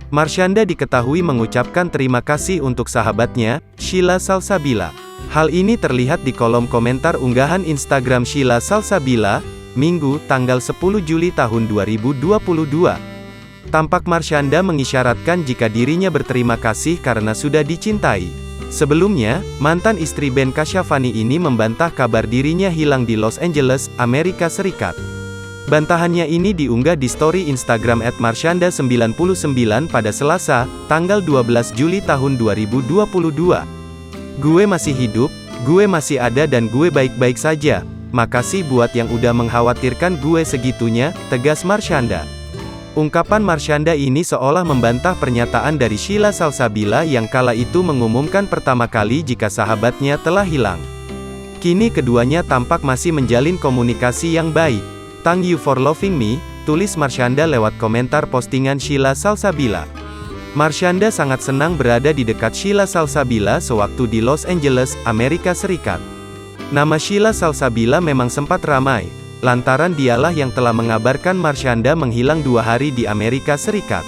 Marshanda diketahui mengucapkan terima kasih untuk sahabatnya, Sheila Salsabila. Hal ini terlihat di kolom komentar unggahan Instagram Sheila Salsabila, Minggu, tanggal 10 Juli tahun 2022. Tampak Marshanda mengisyaratkan jika dirinya berterima kasih karena sudah dicintai. Sebelumnya, mantan istri Ben Kasyafani ini membantah kabar dirinya hilang di Los Angeles, Amerika Serikat. Bantahannya ini diunggah di story Instagram @marshanda99 pada Selasa, tanggal 12 Juli tahun 2022. "Gue masih hidup, gue masih ada dan gue baik-baik saja. Makasih buat yang udah mengkhawatirkan gue segitunya," tegas Marshanda. Ungkapan Marshanda ini seolah membantah pernyataan dari Sheila Salsabila yang kala itu mengumumkan pertama kali jika sahabatnya telah hilang. Kini keduanya tampak masih menjalin komunikasi yang baik. "Thank you for loving me," tulis Marshanda lewat komentar postingan Sheila Salsabila. Marshanda sangat senang berada di dekat Sheila Salsabila sewaktu di Los Angeles, Amerika Serikat. Nama Sheila Salsabila memang sempat ramai, lantaran dialah yang telah mengabarkan Marshanda menghilang 2 hari di Amerika Serikat.